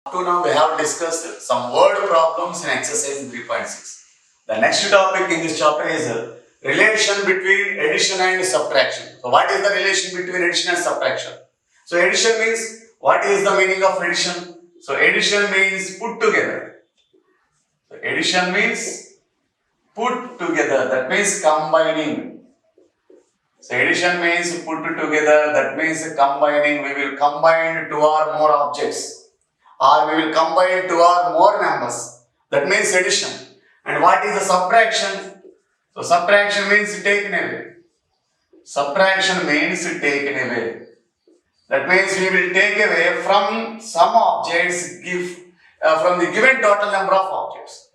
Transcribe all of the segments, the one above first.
Up to now we have discussed some word problems in exercise 3.6. The next topic in this chapter is relation between addition and subtraction. So what is the relation between addition and subtraction? So addition means, what is the meaning of addition? So addition means put together. So addition means put together, that means combining. So addition means put together, that means combining. We will combine two or more objects, or we will combine two or more numbers. That means addition. And what is the subtraction? So subtraction means taken away. Subtraction means taken away. That means we will take away from some objects from the given total number of objects.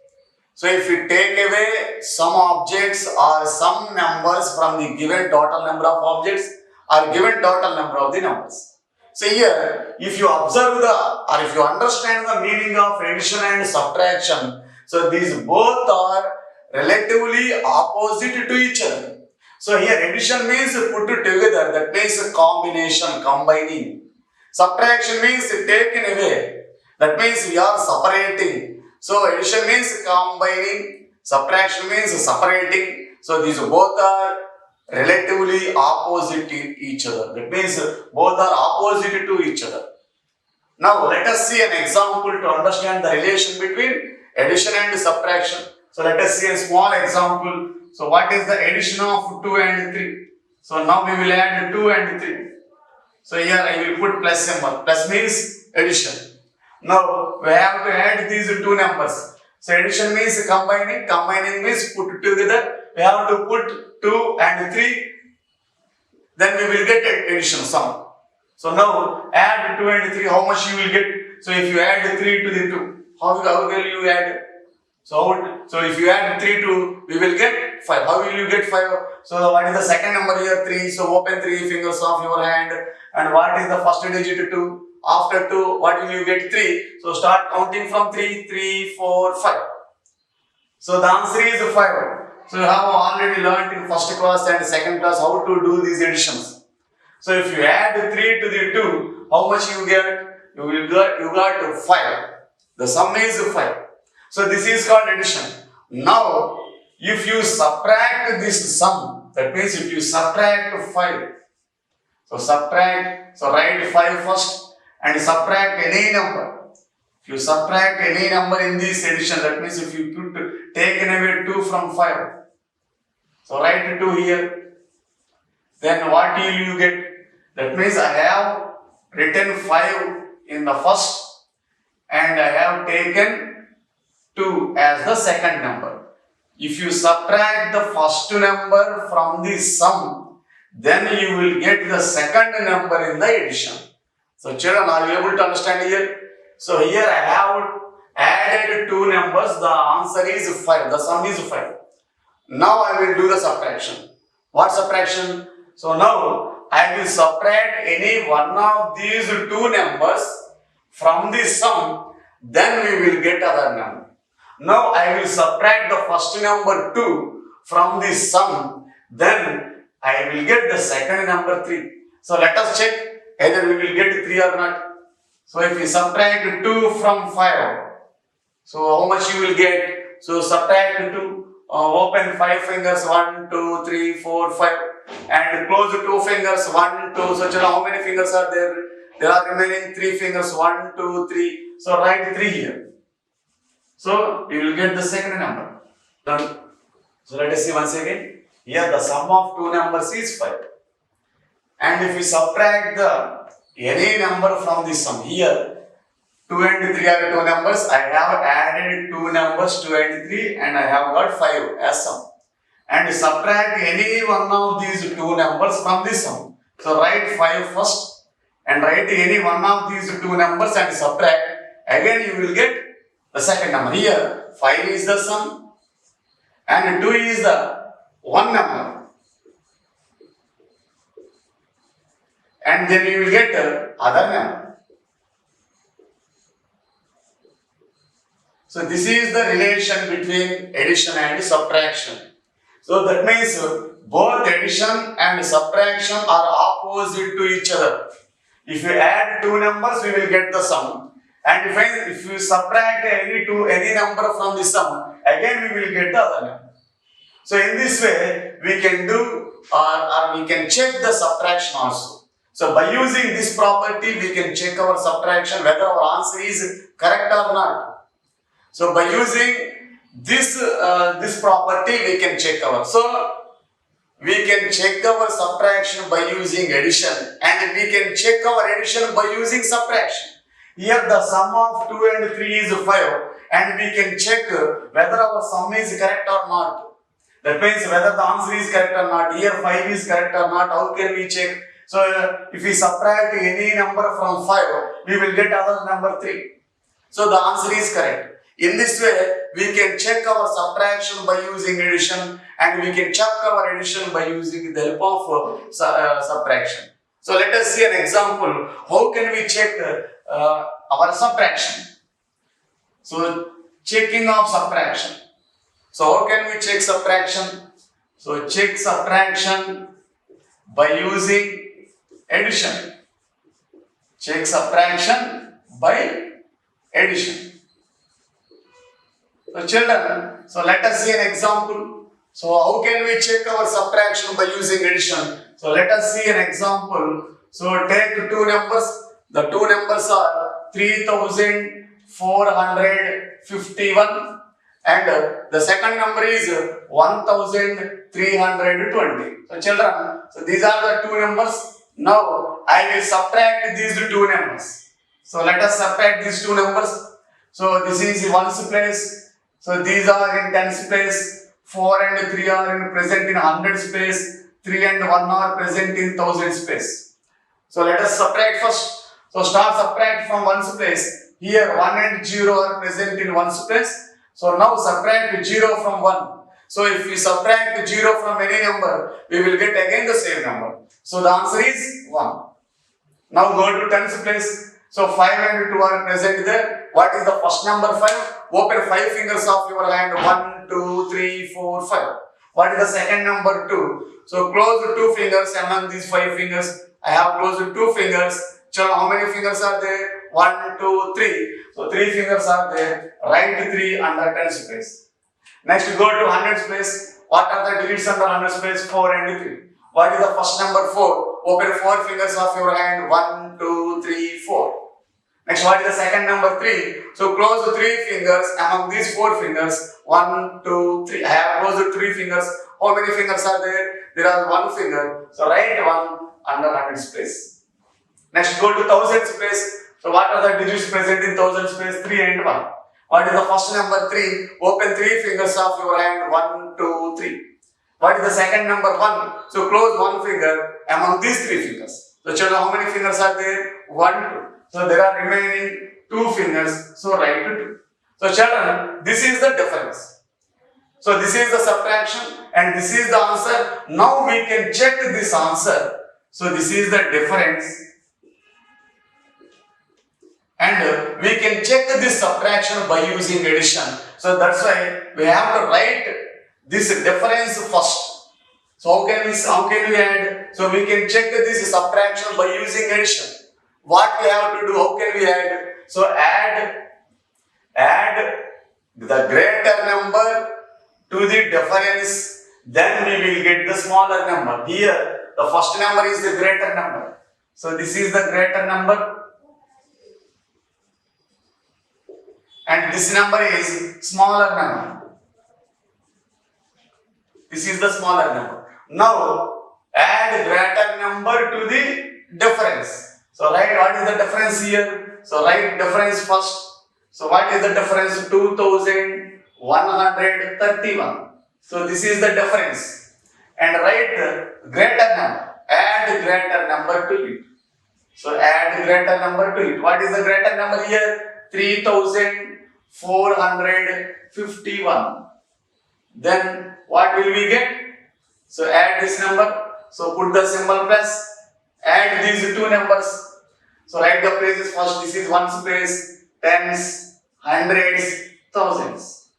So if we take away some objects or some numbers from the given total number of objects or given total number of the numbers. So here, if you observe or if you understand the meaning of addition and subtraction, so these both are relatively opposite to each other. So here addition means put together, that means a combination, combining. Subtraction means taken away, that means we are separating. So addition means combining, subtraction means separating. So these both are relatively opposite to each other. That means both are opposite to each other. Now let us see an example to understand the relation between addition and subtraction. So let us see a small example. So what is the addition of 2 and 3? So now we will add 2 and 3. So here I will put plus symbol. Plus means addition. Now we have to add these two numbers. So addition means combining. Combining means put together. We have to put 2 and 3. Then we will get addition sum. So now add 2 and 3. How much you will get? So if you add 3 to the 2, how will you add? So if you add 3 to, we will get 5. How will you get 5? So what is the second number here? 3. So open 3 fingers of your hand. And what is the first digit? 2. After 2, what will you get? 3. So start counting from 3. 3, 4, 5. So the answer is 5. So you have already learnt in first class and second class how to do these additions. So if you add 3 to the 2, how much you get? You got 5. The sum is 5. So this is called addition. Now, if you subtract this sum, that means if you subtract 5, so write 5 first and subtract any number. If you subtract any number in this addition, that means if you take away 2 from 5, so write 2 here, then what will you get? That means I have written 5 in the first and I have taken 2 as the second number. If you subtract the first number from the sum, then you will get the second number in the addition. So children, are you able to understand here? So here I have added 2 numbers. The answer is 5. The sum is 5. Now I will do the subtraction. What subtraction? So now I will subtract any one of these 2 numbers from the sum. Then we will get other number. Now I will subtract the first number 2 from the sum. Then I will get the second number 3. So let us check either we will get 3 or not. So if we subtract 2 from 5, so how much you will get? So subtract 2, open 5 fingers, 1, 2, 3, 4, 5 and close 2 fingers, 1, 2. So children, how many fingers are there? There are remaining 3 fingers, 1, 2, 3. So write 3 here. So you will get the second number. Done. So let us see once again. Here the sum of 2 numbers is 5. And if we subtract any number from the sum, here 2 and 3 are 2 numbers. I have added 2 numbers, 2 and 3, and I have got 5 as sum. And subtract any one of these 2 numbers from the sum. So write 5 first and write any one of these 2 numbers and subtract. Again you will get the second number. Here 5 is the sum and 2 is the one number. And then you will get the other number. So this is the relation between addition and subtraction. So that means both addition and subtraction are opposite to each other. If you add 2 numbers, we will get the sum. And if you subtract any number from the sum, again we will get the other number. So in this way, we can do or we can check the subtraction also. So by using this property, we can check our subtraction whether our answer is correct or not. So by using this property, we can check our. So we can check our subtraction by using addition, and we can check our addition by using subtraction. Here the sum of 2 and 3 is 5, and we can check whether our sum is correct or not. That means whether the answer is correct or not. Here 5 is correct or not. How can we check? So if we subtract any number from 5, we will get other number 3. So the answer is correct. In this way, we can check our subtraction by using addition, and we can check our addition by using the help of subtraction. So let us see an example. How can we check our subtraction? So checking of subtraction. So how can we check subtraction? So check subtraction by using addition. Check subtraction by addition. So children, so let us see an example. So how can we check our subtraction by using addition? So let us see an example. So take two numbers. The two numbers are 3451 and the second number is 1320. So children, so these are the two numbers. Now I will subtract these two numbers. So let us subtract these two numbers. So this is ones place. So these are in tens place. 4 and 3 are present in hundreds place. 3 and 1 are present in thousands place. So let us subtract first. So start subtract from ones place. Here 1 and 0 are present in ones place. So now subtract 0 from 1. So if we subtract 0 from any number, we will get again the same number. So the answer is 1. Now go to tens place. So 5 and 2 are present there. What is the first number 5? Open 5 fingers of your hand. 1, 2, 3, 4, 5. What is the second number 2? So close 2 fingers among these 5 fingers. I have closed 2 fingers. So how many fingers are there? 1, 2, 3. So 3 fingers are there. Write 3 under tens place. Next go to hundreds place. What are the digits under hundreds place? 4 and 3. What is the first number 4? Open 4 fingers of your hand. 1, 2, 3, 4. Next, what is the second number 3? So close 3 fingers among these 4 fingers. 1, 2, 3. I have closed 3 fingers. How many fingers are there? There are 1 finger. So write 1 under hundreds place. Next, go to thousands place. So what are the digits present in thousands place? 3 and 1. What is the first number 3? Open 3 fingers of your hand. 1, 2, 3. What is the second number 1? So close 1 finger among these 3 fingers. So children, how many fingers are there? 1, 2. So there are remaining 2 fingers. So write 2. So children, this is the difference. So this is the subtraction and this is the answer. Now we can check this answer. So this is the difference. And we can check this subtraction by using addition. So that's why we have to write this difference first. So how can we add? So we can check this subtraction by using addition. What we have to do? How can we add? So add the greater number to the difference. Then we will get the smaller number. Here the first number is the greater number. So this is the greater number. And this number is smaller number. This is the smaller number. Now add greater number to the difference. So write what is the difference here. So write difference first. So what is the difference? 2131. So this is the difference. And write greater number. Add greater number to it. So add greater number to it. What is the greater number here? 3451. Then what will we get? So add this number. So put the symbol plus. Add these 2 numbers. So write the places first. This is ones place, tens, hundreds, thousands.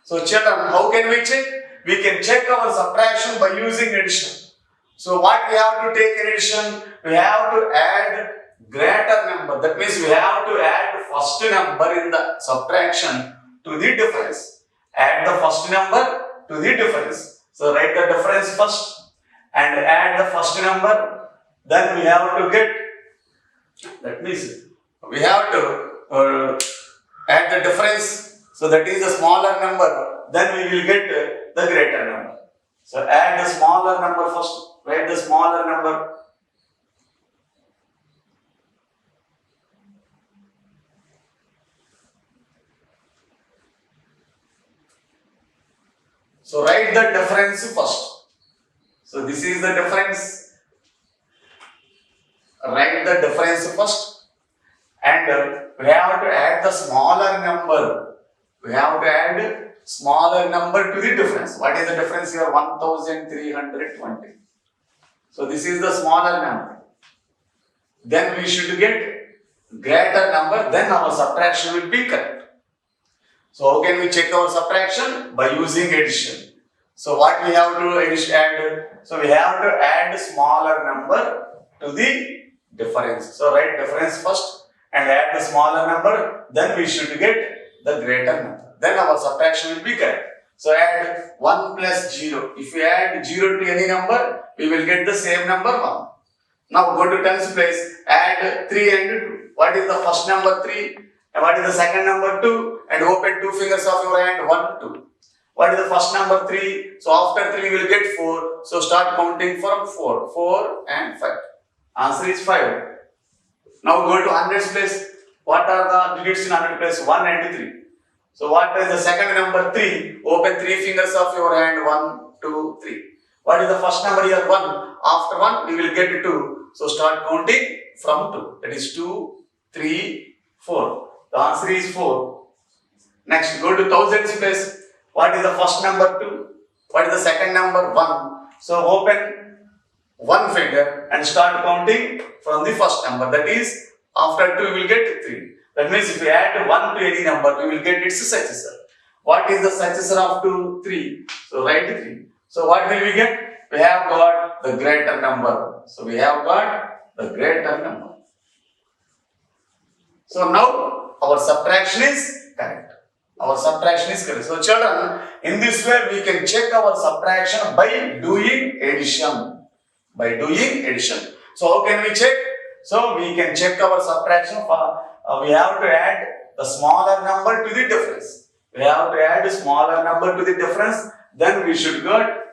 So children, how can we check? We can check our subtraction by using addition. So what we have to take in addition? We have to add greater number. That means we have to add first first number in the subtraction to the difference. Add the first number to the difference. So write the difference first and add the first number. Then we have to get, that means we have to add the difference. So that is the smaller number. Then we will get the greater number. So add the smaller number first. Write the smaller number. So write the difference first. So this is the difference. Write the difference first. And we have to add the smaller number. We have to add smaller number to the difference. What is the difference here? 1320. So this is the smaller number. Then we should get greater number. Then our subtraction will be correct. So how can we check our subtraction? By using addition. So what we have to add? So we have to add smaller number to the difference. So write difference first and add the smaller number. Then we should get the greater number. Then our subtraction will be correct. So add 1 plus 0. If we add 0 to any number, we will get the same number 1. Now go to tens place. Add 3 and 2. What is the first number? 3. And what is the second number? 2. And open 2 fingers of your hand. 1, 2. What is the first number? 3. So after 3 we will get 4. So start counting from 4. 4 and 5. Answer is 5. Now go to hundreds place. What are the digits in hundred place? 1 and 3. So what is the second number? 3. Open 3 fingers of your hand. 1, 2, 3. What is the first number here? 1. After 1 we will get 2. So start counting from 2. That is 2, 3, 4. The answer is 4. Next, go to thousands place. What is the first number? 2. What is the second number? 1. So open 1 finger and start counting from the first number. That is, after 2 we will get 3. That means if we add 1 to any number, we will get its successor. What is the successor of 2? 3. So write 3. So what will we get? We have got the greater number. So we have got the greater number. So now our subtraction is correct. Our subtraction is correct. So children, in this way we can check our subtraction by doing addition. By doing addition. So how can we check? So we can check our subtraction. We have to add the smaller number to the difference. We have to add a smaller number to the difference. Then we should get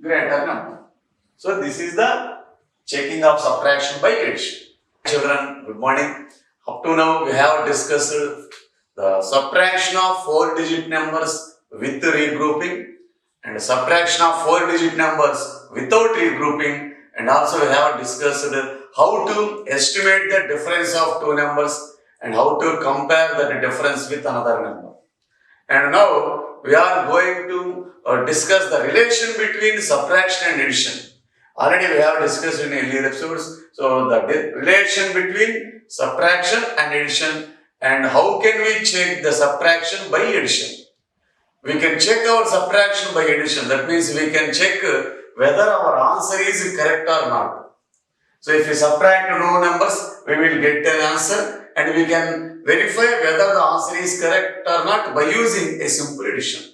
greater number. So this is the checking of subtraction by addition. Children, good morning. Up to now we have discussed the subtraction of 4-digit numbers with regrouping and subtraction of 4-digit numbers without regrouping, and also we have discussed how to estimate the difference of two numbers and how to compare the difference with another number. And now we are going to discuss the relation between subtraction and addition. Already we have discussed in earlier episodes. So the relation between subtraction and addition, and how can we check the subtraction by addition. We can check our subtraction by addition. That means we can check whether our answer is correct or not. So if we subtract no numbers, we will get an answer, and we can verify whether the answer is correct or not by using a simple addition.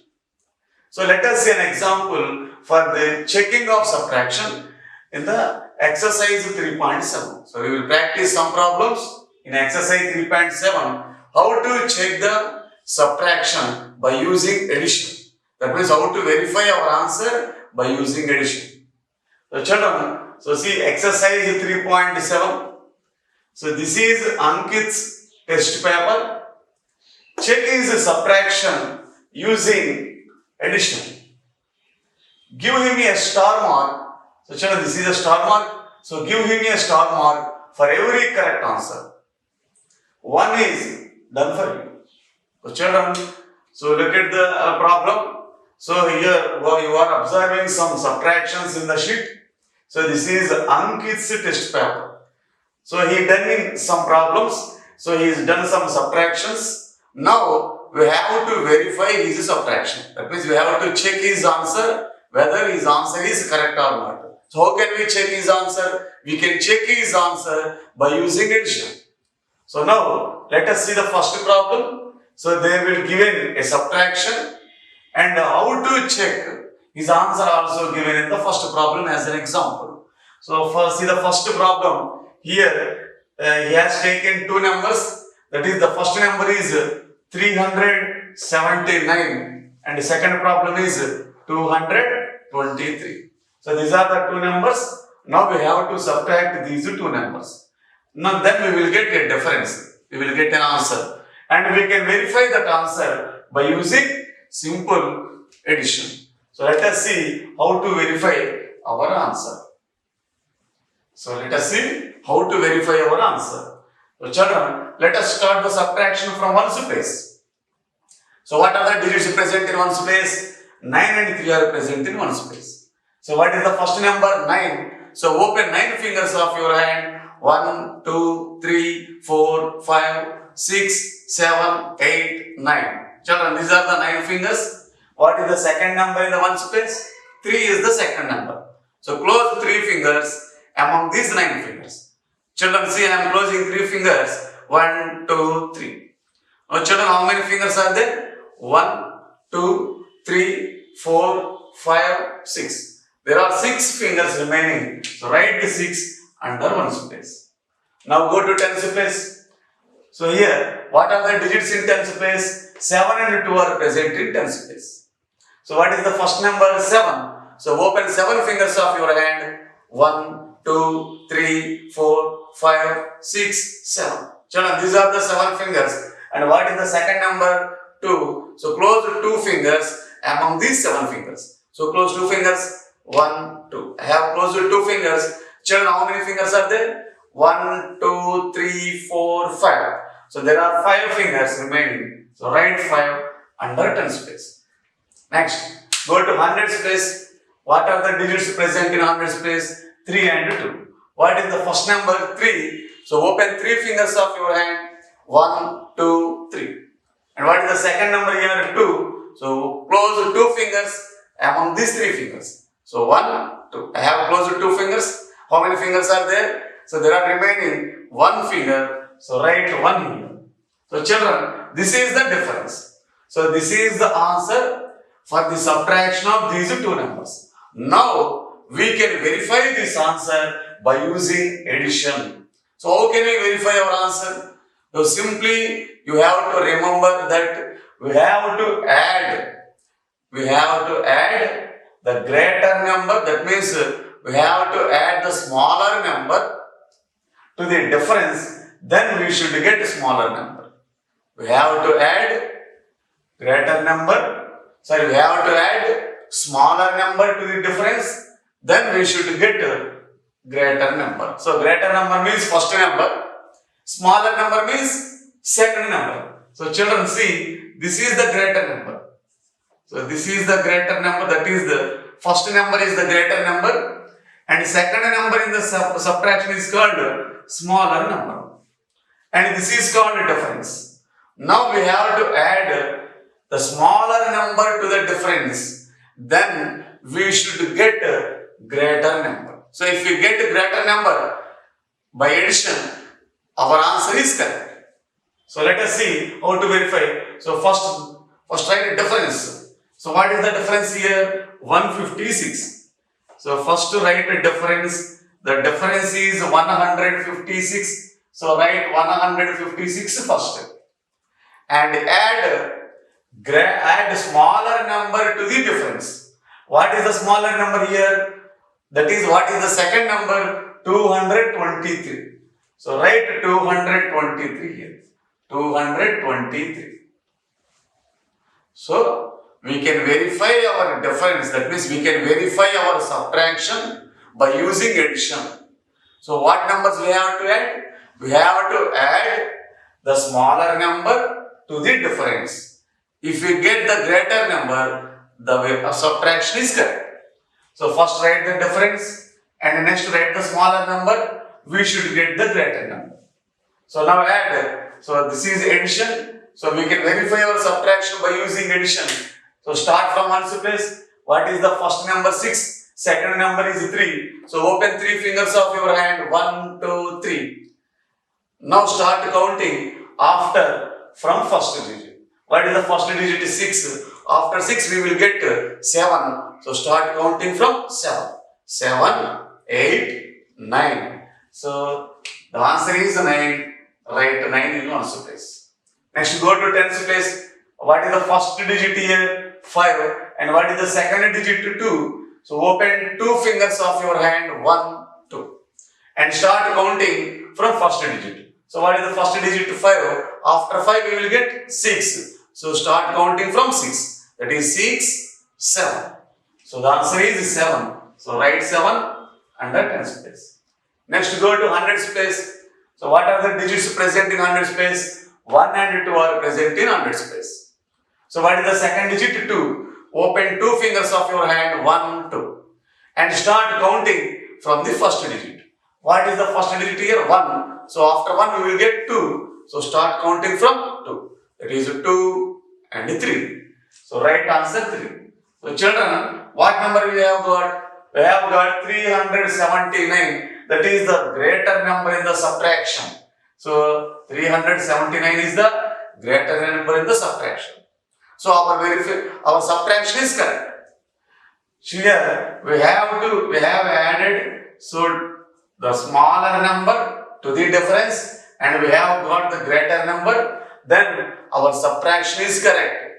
So let us see an example for the checking of subtraction in the exercise 3.7. So we will practice some problems in exercise 3.7, how to check the subtraction by using addition. That means how to verify our answer by using addition. So children, so see exercise 3.7. So this is Ankit's test paper. Check his subtraction using addition. Give him a star mark. So children, this is a star mark. So give him a star mark for every correct answer. One is done for you. So children, so look at the problem. So here you are observing some subtractions in the sheet. So this is Ankit's test paper. So he done in some problems. So he has done some subtractions. Now we have to verify his subtraction. That means we have to check his answer, whether his answer is correct or not. So how can we check his answer? We can check his answer by using addition. So now let us see the first problem. So they will given a subtraction and how to check his answer also given in the first problem as an example. So first see the first problem here. He has taken two numbers. That is the first number is 379 and the second problem is 223. So these are the two numbers. Now we have to subtract these two numbers. Now then we will get a difference. We will get an answer. And we can verify that answer by using simple addition. So let us see how to verify our answer. So let us see how to verify our answer. So children, let us start the subtraction from ones place. So what are the digits present in ones place? 9 and 3 are present in ones place. So what is the first number? 9. So open 9 fingers of your hand. 1, 2, 3, 4, 5, 6, 7, 8, 9. Children, these are the 9 fingers. What is the second number in the ones place? 3 is the second number. So close 3 fingers among these 9 fingers. Children, see, I am closing 3 fingers. 1, 2, 3. Now children, how many fingers are there? 1, 2, 3, 4, 5, 6. There are 6 fingers remaining. So write the 6 under ones place. Now go to tens place. So here, what are the digits in tens place? 7 and 2 are present in tens place. So what is the first number? 7. So open 7 fingers of your hand. 1, 2, 3, 4, 5, 6, 7. Children, these are the 7 fingers. And what is the second number? 2. So close 2 fingers among these 7 fingers. So close 2 fingers. 1, 2. I have closed 2 fingers. Children, how many fingers are there? 1, 2, 3, 4, 5. So there are 5 fingers remaining. So write 5 under tens place. Next, go to hundreds place. What are the digits present in hundreds place? 3 and 2. What is the first number? 3. So open 3 fingers of your hand. 1, 2, 3. And what is the second number here? 2. So close 2 fingers among these 3 fingers. So 1, 2. I have closed 2 fingers. How many fingers are there? So there are remaining 1 finger. So write 1 here. So children, this is the difference. So this is the answer for the subtraction of these 2 numbers. Now we can verify this answer by using addition. So how can we verify our answer? So simply you have to remember that we have to add the greater number. That means we have to add the smaller number to the difference. Then we should get a smaller number. We have to add greater number. Sorry, we have to add smaller number to the difference. Then we should get a greater number. So greater number means first number. Smaller number means second number. So children, see, this is the greater number. So this is the greater number. That is the first number is the greater number. And second number in the subtraction is called smaller number. And this is called difference. Now we have to add the smaller number to the difference. Then we should get a greater number. So if we get a greater number by addition, our answer is correct. So let us see how to verify. So first write a difference. So what is the difference here? 156. So first write a difference. The difference is 156. So write 156 first. And add smaller number to the difference. What is the smaller number here? That is, what is the second number? 223. So write 223 here. 223. So we can verify our difference. That means we can verify our subtraction by using addition. So what numbers we have to add? We have to add the smaller number to the difference. If we get the greater number, the subtraction is correct. So first write the difference and next write the smaller number. We should get the greater number. So now add. So this is addition. So we can verify our subtraction by using addition. So start from ones place. What is the first number? 6. Second number is 3. So open 3 fingers of your hand. 1, 2, 3. Now start counting after from first digit. What is the first digit? 6. After 6 we will get 7. So start counting from 7. 7, 8, 9. So the answer is 9. Write 9 in ones place. Next go to tens place. What is the first digit here? 5. And what is the second digit? 2. So open 2 fingers of your hand. 1, 2. And start counting from first digit. So what is the first digit? 5. After 5 we will get 6. So start counting from 6. That is 6, 7. So the answer is 7. So write 7 under tens place. Next go to hundreds place. So what are the digits present in hundreds place? 1 and 2 are present in hundreds place. So what is the second digit? 2. Open 2 fingers of your hand. 1, 2. And start counting from the first digit. What is the first digit here? 1. So after 1 we will get 2. So start counting from 2. That is 2 and 3. So right answer 3. So children, what number we have got? We have got 379. That is the greater number in the subtraction. So 379 is the greater number in the subtraction. So our subtraction is correct. Here we have added so the smaller number to the difference and we have got the greater number, then our subtraction is correct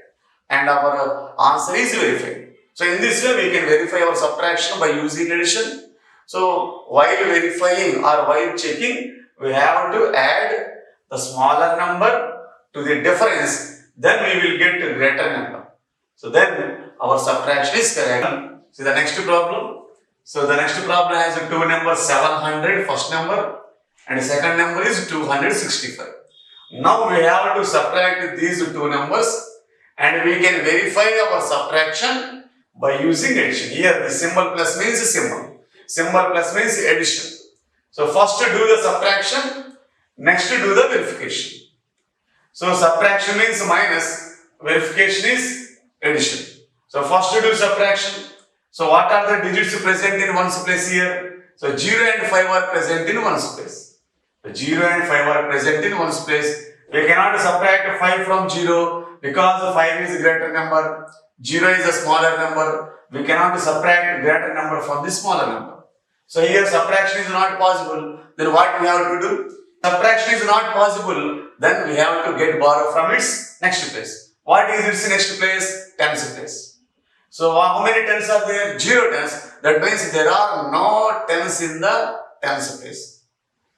and our answer is verified. So in this way we can verify our subtraction by using addition. So while verifying or while checking, we have to add the smaller number to the difference, then we will get a greater number. So then our subtraction is correct. See the next problem. So the next problem has two numbers, 700 first number and the second number is 265. Now we have to subtract these two numbers and we can verify our subtraction by using addition. Here the symbol plus means symbol. Symbol plus means addition. So first do the subtraction, next do the verification. So subtraction means minus, verification is addition. So first do subtraction. So what are the digits present in ones place here? So 0 and 5 are present in ones place. So 0 and 5 are present in ones place. We cannot subtract 5 from 0 because 5 is a greater number, 0 is a smaller number. We cannot subtract greater number from the smaller number. So here subtraction is not possible. Then what we have to do? Subtraction is not possible. Then we have to get borrow from its next place. What is its next place? Tens place. So how many tens are there? 0 tens. That means there are no tens in the tens place.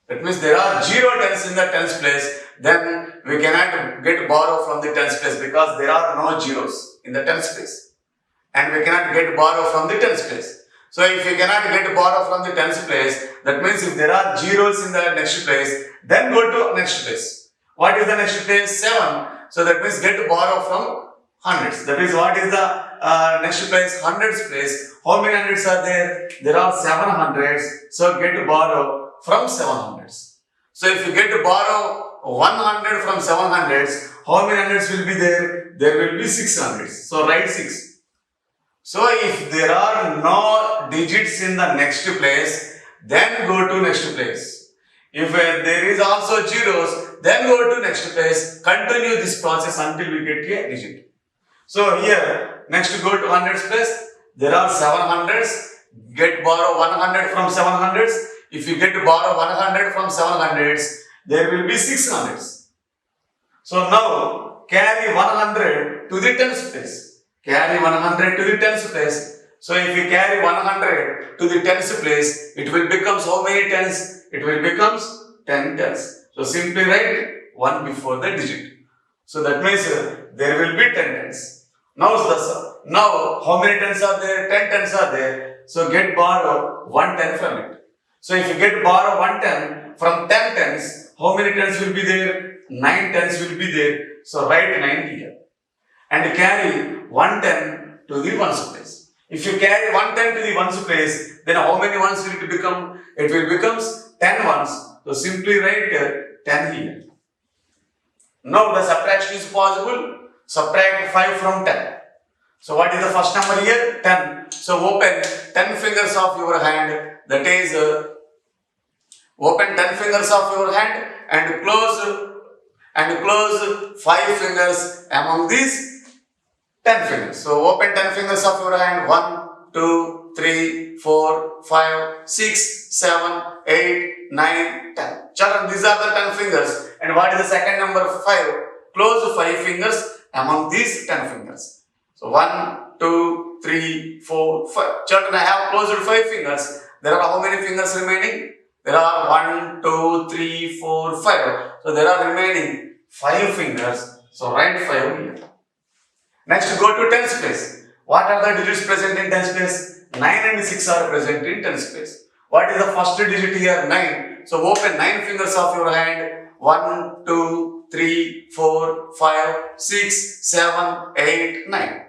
That means there are 0 tens in the tens place. Then we cannot get borrow from the tens place because there are no zeros in the tens place. And we cannot get borrow from the tens place. So if you cannot get borrow from the tens place, that means if there are zeros in the next place, then go to next place. What is the next place? 7. So that means get borrow from hundreds. That is what is the next place? Hundreds place. How many hundreds are there? There are 7 hundreds. So get borrow from 7 hundreds. So if you get to borrow 100 from 7 hundreds, how many hundreds will be there? There will be 6 hundreds. So write 6. So if there are no digits in the next place, then go to next place. If there is also zeros, then go to next place. Continue this process until we get a digit. So here, next go to hundreds place. There are 7 hundreds. Get borrow 100 from 7 hundreds. If you get to borrow 100 from 7 hundreds, there will be 6 hundreds. So now carry 100 to the tens place. Carry 100 to the tens place. So if you carry 100 to the tens place, it will become how many tens? It will become 10 tens. So simply write 1 before the digit. So that means there will be 10 tens. Now how many tens are there? 10 tens are there. So get borrow 1 10 from it. So if you get borrow 1 10 from 10 tens, how many tens will be there? 9 tens will be there. So write 9 here. And carry 110 to the ones place. If you carry 110 to the ones place, then how many ones will it become? It will become 10 ones. So simply write 10 here. Now the subtraction is possible. Subtract 5 from 10. So what is the first number here? 10. So open 10 fingers of your hand. That is Open 10 fingers of your hand and close 5 fingers among these 10 fingers. So open 10 fingers of your hand. 1, 2, 3, 4, 5, 6, 7, 8, 9, 10. Children, these are the 10 fingers. And what is the second number? 5. Close 5 fingers among these 10 fingers. So 1, 2, 3, 4, 5. Children, I have closed 5 fingers. There are how many fingers remaining? There are 1, 2, 3, 4, 5. So there are remaining 5 fingers. So write 5 here. Next, go to tens place. What are the digits present in tens place? 9 and 6 are present in tens place. What is the first digit here? 9. So open 9 fingers of your hand. 1, 2, 3, 4, 5, 6, 7, 8, 9.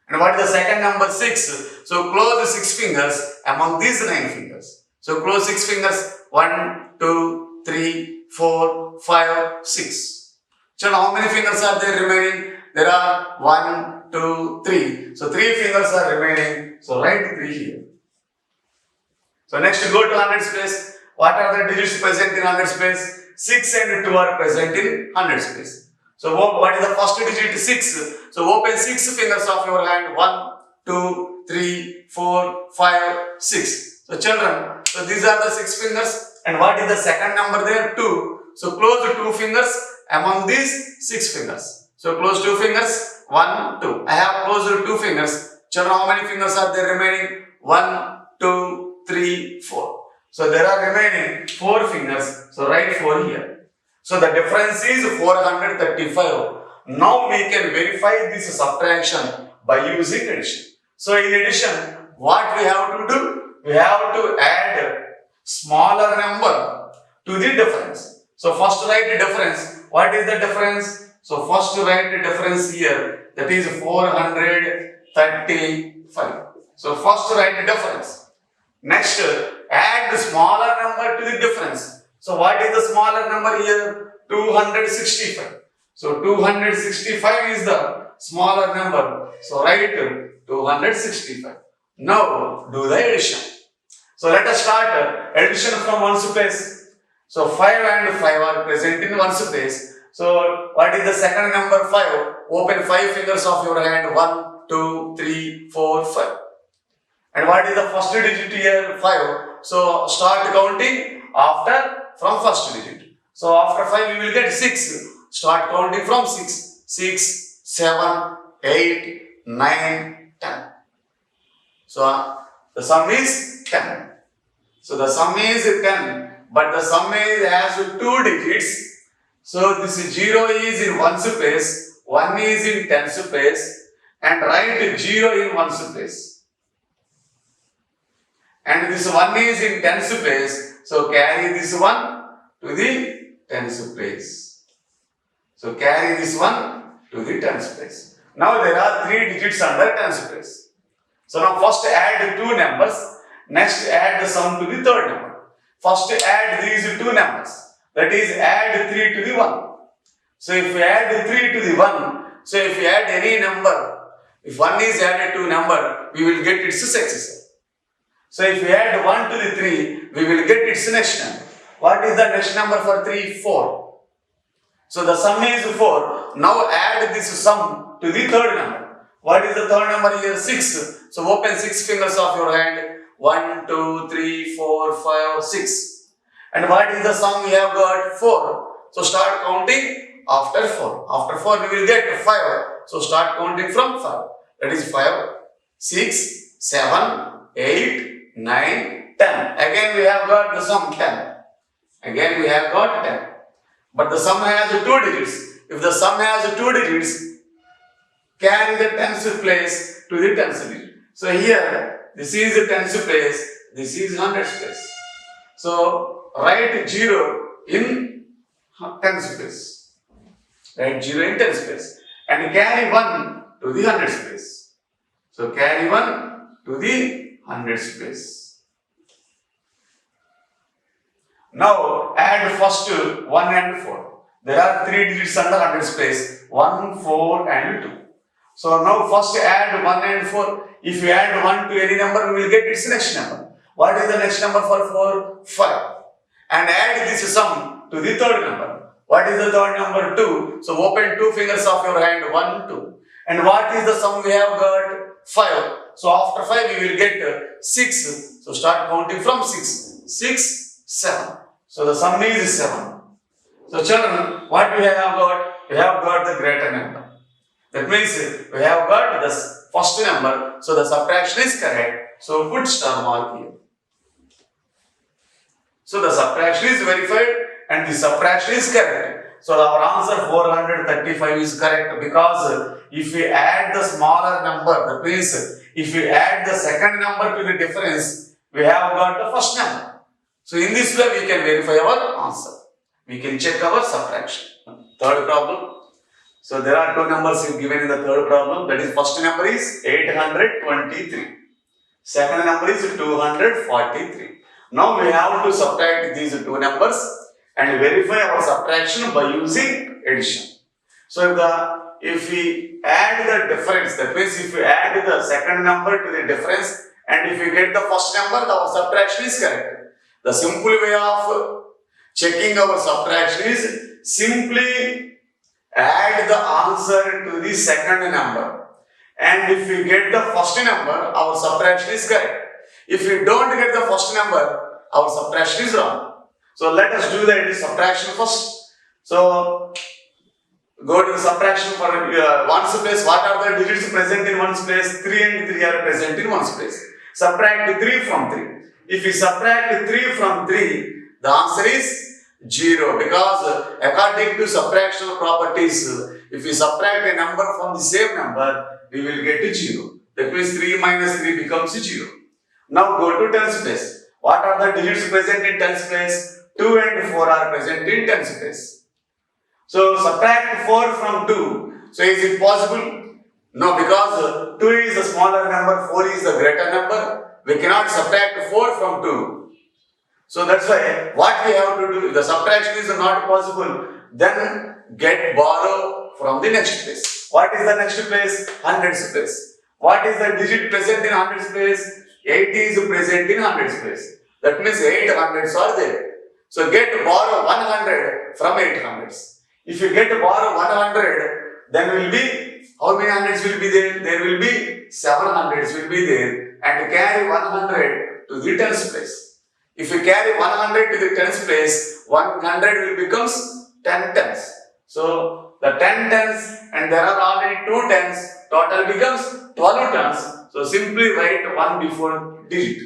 And what is the second number? 6. So close the 6 fingers among these 9 fingers. So close 6 fingers. 1, 2, 3, 4, 5, 6. So now how many fingers are there remaining? There are 1, 2, 3. So 3 fingers are remaining. So write 3 here. So next go to hundreds place. What are the digits present in hundreds place? 6 and 2 are present in hundreds place. So what is the first digit? 6. So open 6 fingers of your hand. 1, 2, 3, 4, 5, 6. So children, so these are the 6 fingers. And what is the second number there? 2. So close 2 fingers among these 6 fingers. So close 2 fingers. 1, 2. I have closed 2 fingers. Children, how many fingers are there remaining? 1, 2, 3, 4. So there are remaining 4 fingers. So write 4 here. So the difference is 435. Now we can verify this subtraction by using addition. So in addition, what we have to do? We have to add smaller number to the difference. So first write the difference. What is the difference? So first write the difference here. That is 435. So first write the difference. Next, add the smaller number to the difference. So what is the smaller number here? 265. So 265 is the smaller number. So write 265. Now do the addition. So let us start addition from ones place. So 5 and 5 are present in ones place. So what is the second number? 5. Open 5 fingers of your hand. 1, 2, 3, 4, 5. And what is the first digit here? 5. So start counting from first digit. So after 5 we will get 6. Start counting from 6. 6, 7, 8, 9, 10. So the sum is 10. So the sum is 10. But the sum has 2 digits. So this 0 is in ones place. 1 is in tens place. And write 0 in ones place. And this 1 is in tens place. So carry this 1 to the tens place. So carry this 1 to the tens place. Now there are 3 digits under tens place. So now first add 2 numbers. Next add the sum to the third number. First add these 2 numbers. That is add 3 to the 1. So if we add 3 to the 1. So if we add any number. If 1 is added to number. We will get its successor. So if we add 1 to the 3, we will get its next number. What is the next number for 3? 4. So the sum is 4. Now add this sum to the third number. What is the third number here? 6. So open 6 fingers of your hand. 1, 2, 3, 4, 5, 6. And what is the sum we have got? 4. So start counting after 4. After 4 we will get 5. So start counting from 5. That is 5, 6, 7, 8, 9, 10. Again we have got the sum 10. Again we have got 10. But the sum has 2 digits. If the sum has 2 digits, carry the tens place to the tens digit. So here, this is the tens place, this is hundreds place. So write 0 in tens place. Write 0 in tens place. And carry 1 to the hundreds place. So carry 1 to the hundreds place. Now add first 1 and 4. There are 3 digits under hundreds place. 1, 4 and 2. So now first add 1 and 4. If you add 1 to any number, we will get its next number. What is the next number for 4? 5. and add this sum to the third number. What is the third number? 2. So open two fingers of your hand, 1, 2. And what is the sum we have got? 5. So after 5 we will get 6. So start counting from 6. 6, 7. So the sum is 7. So children, what we have got? We have got the greater number. That means we have got the first number. So the subtraction is correct. So put star mark here. So the subtraction is verified and the subtraction is correct. So our answer 435 is correct, because if we add the smaller number, that means if we add the second number to the difference, we have got the first number. So in this way we can verify our answer. We can check our subtraction. Third problem. So there are two numbers given in the third problem. That is, first number is 823. Second number is 243. Now we have to subtract these two numbers and verify our subtraction by using addition. So if we add the difference, that means if we add the second number to the difference and if we get the first number, our subtraction is correct. The simple way of checking our subtraction is simply add the answer to the second number, and if we get the first number, our subtraction is correct. If we don't get the first number, our subtraction is wrong. So let us do the subtraction first. So go to the subtraction for ones place. What are the digits present in ones place? 3 and 3 are present in ones place. Subtract 3 from 3. If we subtract 3 from 3, the answer is 0, because according to subtractional properties, if we subtract a number from the same number, we will get to 0. That means 3 minus 3 becomes 0. Now go to tens place. What are the digits present in tens place? 2 and 4 are present in tens place. So subtract 4 from 2. So is it possible? No, because 2 is a smaller number, 4 is the greater number. We cannot subtract 4 from 2. So that's why what we have to do, the subtraction is not possible, then borrow from the next place. What is the next place? Hundreds place. What is the digit present in hundreds place? 8 is present in hundreds place. That means 8 hundreds are there. So borrow 100 from 8 hundreds. If you borrow 100, then will be, how many hundreds will be there? There will be 7 hundreds will be there, and carry 100 to the tens place. If you carry 100 to the tens place, 100 will becomes 10 tens. So the 10 tens, and there are already 2 tens, total becomes 12 tens. So simply write 1 before digit.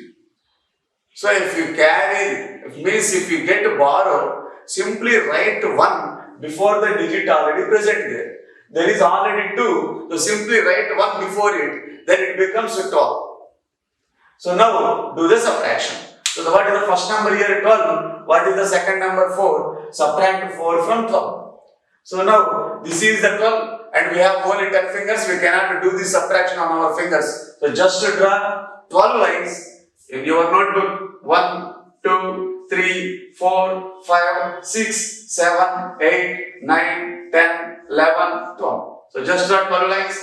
So if you carry, means if you get to borrow, simply write 1 before the digit already present there. There is already 2, so simply write 1 before it, then it becomes 12. So now do the subtraction. So what is the first number here? 12. What is the second number? 4. Subtract 4 from 12. So now this is the 12 and we have only 10 fingers. We cannot do this subtraction on our fingers. So just draw 12 lines in your notebook. 1, 2, 3, 4, 5, 6, 7, 8, 9, 10, 11, 12. So just draw 12 lines.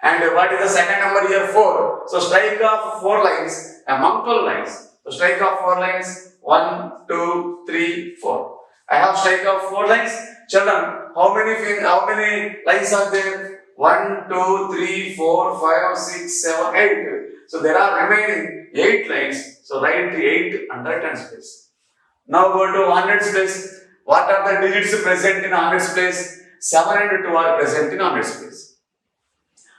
And what is the second number here? 4. So strike off 4 lines among 12 lines. So strike off 4 lines. 1, 2, 3, 4. I have strike off 4 lines. Children, how many lines are there? 1, 2, 3, 4, 5, 6, 7, 8. So there are remaining 8 lines. So write 8 under tens place. Now go to hundreds place. What are the digits present in hundreds place? 7 and 2 are present in hundreds place.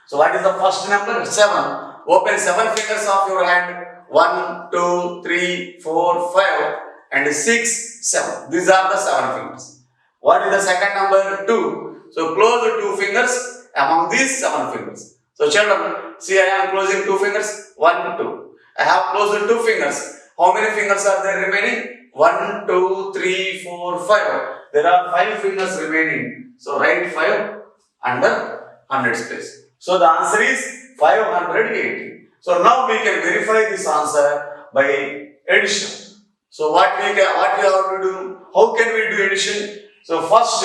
So what is the first number? 7. Open 7 fingers of your hand. 1, 2, 3, 4, 5 and 6, 7. These are the 7 fingers. What is the second number? 2. So close the 2 fingers among these 7 fingers. So children, see, I am closing 2 fingers. 1, 2. I have closed 2 fingers. How many fingers are there remaining? 1, 2, 3, 4, 5. There are 5 fingers remaining. So write 5 under hundreds place. So the answer is 580. So now we can verify this answer by addition. So what we have to do? How can we do addition? So first,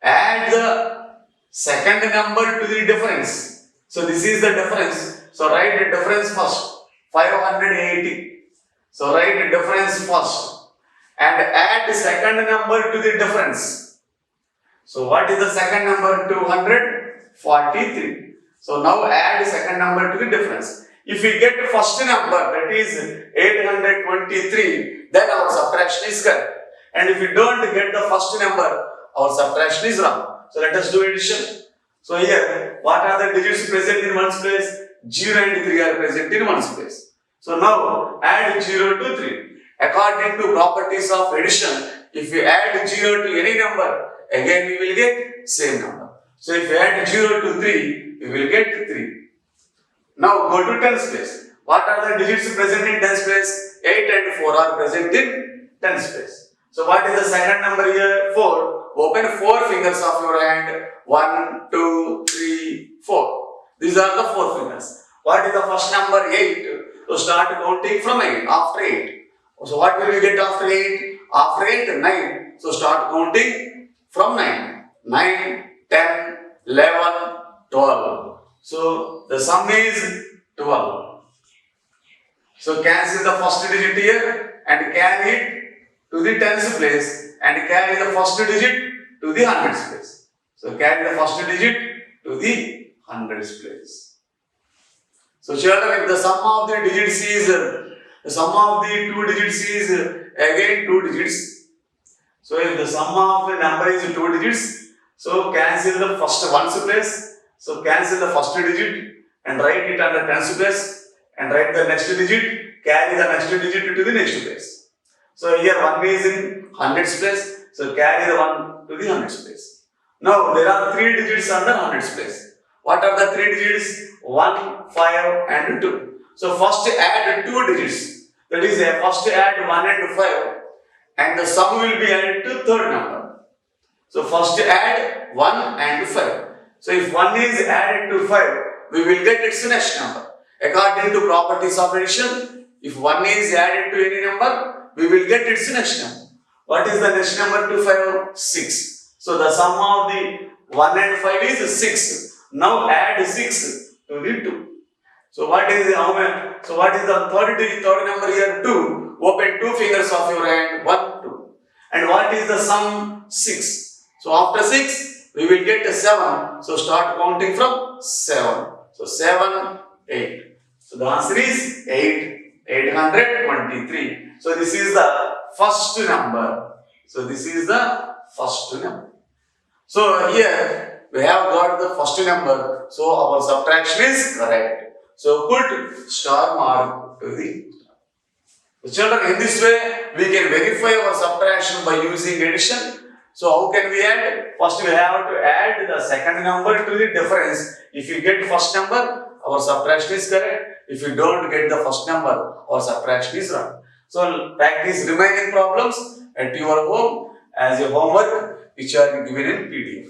add the second number to the difference. So this is the difference. So write the difference first. 580. So write the difference first. and add the second number to the difference. So what is the second number? 243. So now add the second number to the difference. If we get the first number, that is 823, then our subtraction is correct. And if we don't get the first number, our subtraction is wrong. So let us do addition. So here, what are the digits present in one's place? 0 and 3 are present in one's place. So now add 0 to 3. According to properties of addition, if we add 0 to any number, again we will get same number. So if we add 0 to 3, we will get 3. Now go to tens place. What are the digits present in tens place? 8 and 4 are present in tens place. So what is the second number here? 4. Open 4 fingers of your hand. 1, 2, 3, 4. These are the 4 fingers. What is the first number? 8. So start counting from 8. After 8. So what will we get after 8? After 8, 9. So start counting from 9. 9, 10, 11, 12. So the sum is 12. So cancel the first digit here and carry it to the tens place and carry the first digit to the hundreds place. So carry the first digit to the hundreds place. So children, if the sum of the digits is the sum of the two digits is again 2 digits. So if the sum of the number is 2 digits, so cancel the first ones place. So cancel the first digit and write it on the tens place and write the next digit, carry the next digit to the next place. So here 1 is in hundreds place, so carry the 1 to the hundreds place. Now there are 3 digits under hundreds place. What are the 3 digits? 1, 5 and 2. So first add 2 digits. That is, first add 1 and 5 and the sum will be added to third number. So first add 1 and 5. So if 1 is added to 5, we will get its next number. According to properties of addition, if 1 is added to any number, we will get its next number. What is the next number to 5? 6. So the sum of the 1 and 5 is 6. Now add 6 to the 2. So what is the third number here? 2. Open 2 fingers of your hand. 1, 2. And what is the sum? 6. So after 6, we will get a 7. So start counting from 7. So 7, 8. So the answer is 823. So this is the first number. So here we have got the first number. So our subtraction is correct. So put star mark to the children. In this way, we can verify our subtraction by using addition. So how can we add? First we have to add the second number to the difference. If you get first number, our subtraction is correct. If you don't get the first number, our subtraction is wrong. So practice remaining problems at your home as a homework which are given in PDF.